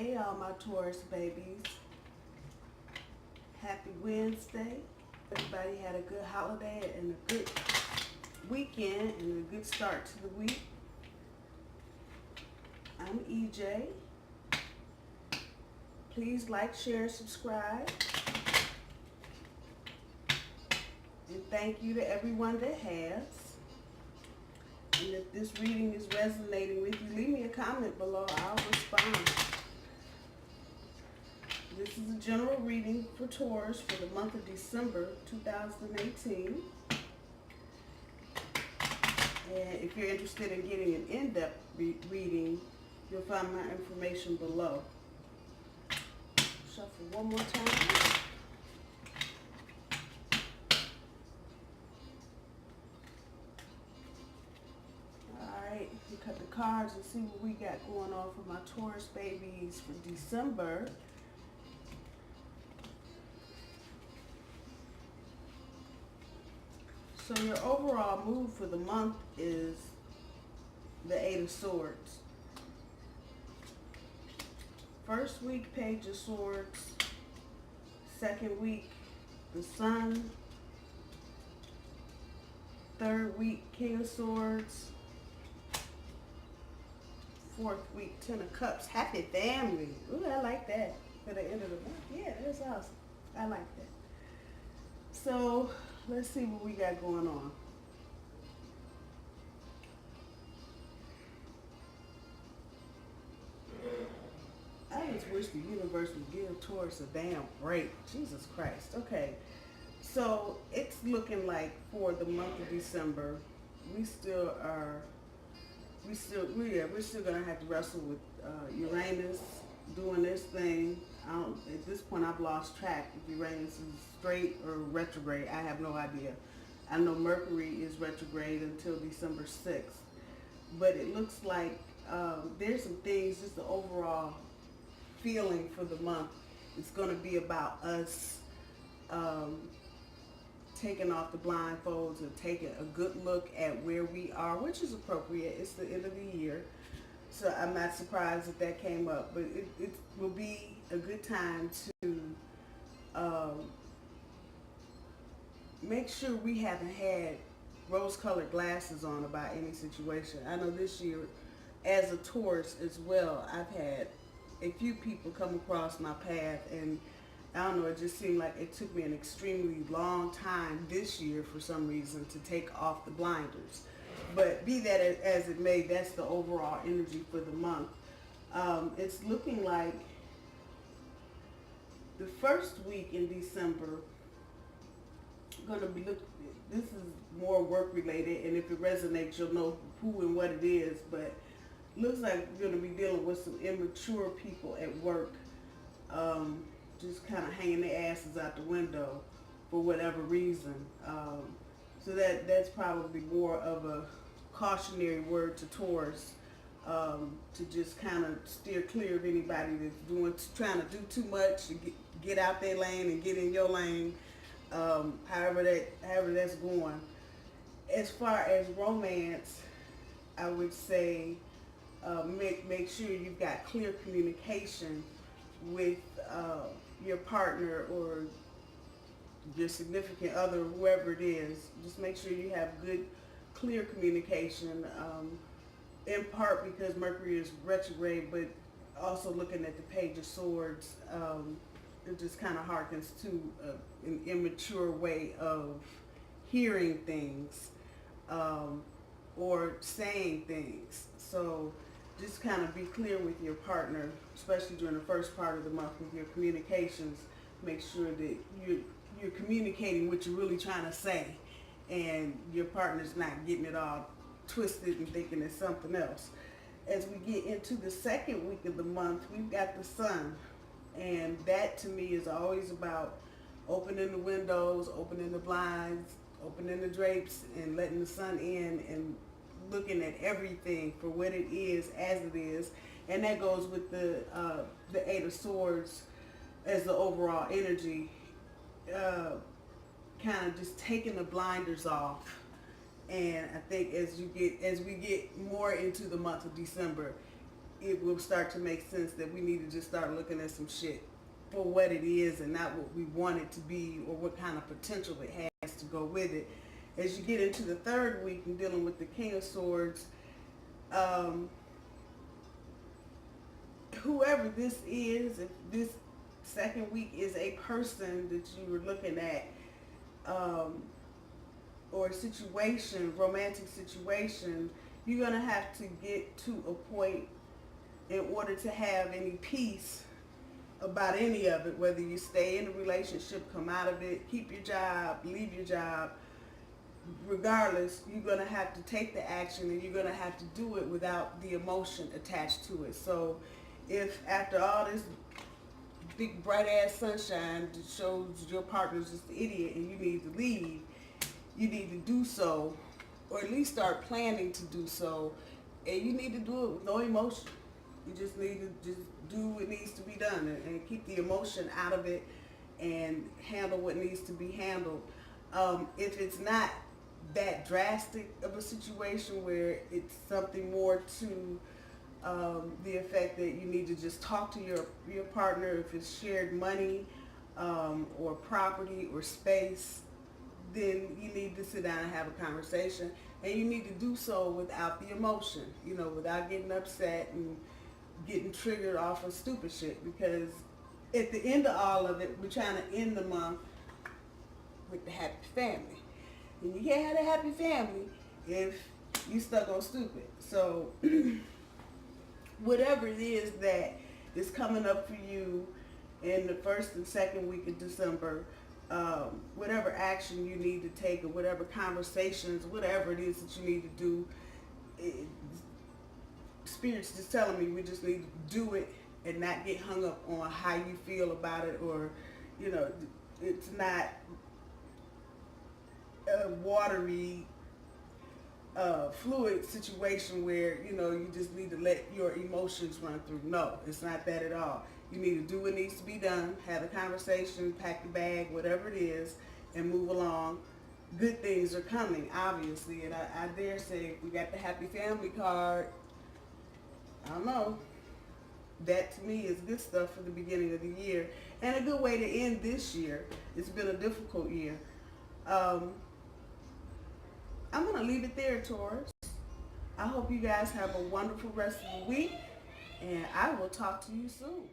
Hey, all my Taurus babies. Happy Wednesday. Everybody had a good holiday and a good weekend and a good start to the week. I'm EJ. Please like, share, and subscribe. And thank you to everyone that has. And if this reading is resonating with you, leave me a comment below. I'll respond. This is a general reading for Taurus for the month of December 2018. And if you're interested in getting an in-depth reading, you'll find my information below. Shuffle one more time. Alright, we cut the cards and see what we got going on for my Taurus babies for December. So your overall mood for the month is the Eight of Swords. First week, Page of Swords. Second week, the Sun. Third week, King of Swords. Fourth week, Ten of Cups. Happy family. Ooh, I like that for the end of the month. Yeah, that's awesome. I like that. So let's see what we got going on. I just wish the universe would give Taurus a damn break. Jesus Christ. Okay. So it's looking like for the month of December, we're still gonna have to wrestle with Uranus doing this thing. At this point, I've lost track if Uranus is straight or retrograde. I have no idea. I know Mercury is retrograde until December 6th, but it looks like there's some things, just the overall feeling for the month. It's going to be about us taking off the blindfolds and taking a good look at where we are, which is appropriate. It's the end of the year, so I'm not surprised that that came up, but it will be a good time to make sure we haven't had rose-colored glasses on about any situation. I know this year, as a Taurus as well, I've had a few people come across my path, and I don't know, it just seemed like it took me an extremely long time this year for some reason to take off the blinders. But be that as it may, that's the overall energy for the month. It's looking like the first week in December, this is more work related, and if it resonates, you'll know who and what it is, but looks like we're going to be dealing with some immature people at work, just kind of hanging their asses out the window for whatever reason. So that's probably more of a cautionary word to Taurus, to just kind of steer clear of anybody that's trying to do too much, to get out their lane and get in your lane, however that's going. As far as romance, I would say make sure you've got clear communication with your partner or your significant other, whoever it is. Just make sure you have good, clear communication, in part because Mercury is retrograde, but also looking at the Page of Swords, it just kind of harkens to an immature way of hearing things or saying things. So just kind of be clear with your partner, especially during the first part of the month with your communications. Make sure that you're communicating what you're really trying to say, and your partner's not getting it all twisted and thinking it's something else. As we get into the second week of the month, we've got the Sun, and that to me is always about opening the windows, opening the blinds, opening the drapes, and letting the sun in, and looking at everything for what it is as it is. And that goes with the Eight of Swords as the overall energy, kind of just taking the blinders off. And I think as we get more into the month of December, it will start to make sense that we need to just start looking at some shit for what it is and not what we want it to be or what kind of potential it has to go with it. As you get into the third week and dealing with the King of Swords, whoever this is, if this second week is a person that you were looking at, or a situation, romantic situation, you're going to have to get to a point in order to have any peace about any of it, whether you stay in a relationship, come out of it, keep your job, leave your job. Regardless, you're going to have to take the action, and you're going to have to do it without the emotion attached to it. So if after all this big bright ass sunshine that shows your partner's just an idiot and you need to leave, you need to do so, or at least start planning to do so, and you need to do it with no emotion. You just need to just do what needs to be done and keep the emotion out of it and handle what needs to be handled. If it's not that drastic of a situation where it's something more to the effect that you need to just talk to your partner, if it's shared money or property or space, then you need to sit down and have a conversation, and you need to do so without the emotion, without getting upset and getting triggered off of stupid shit, because at the end of all of it, we're trying to end the month with the happy family. And you can't have a happy family if you stuck on stupid. So whatever it is that is coming up for you in the first and second week of December, whatever action you need to take or whatever conversations, whatever it is that you need to do, Spirit's just telling me we just need to do it and not get hung up on how you feel about it, or, it's not a watery, fluid situation where, you just need to let your emotions run through. No, it's not that at all. You need to do what needs to be done, have a conversation, pack the bag, whatever it is, and move along. Good things are coming, obviously, and I dare say we got the happy family card. I don't know. That to me is good stuff for the beginning of the year, and a good way to end this year. It's been a difficult year. I'm going to leave it there, Taurus. I hope you guys have a wonderful rest of the week, and I will talk to you soon.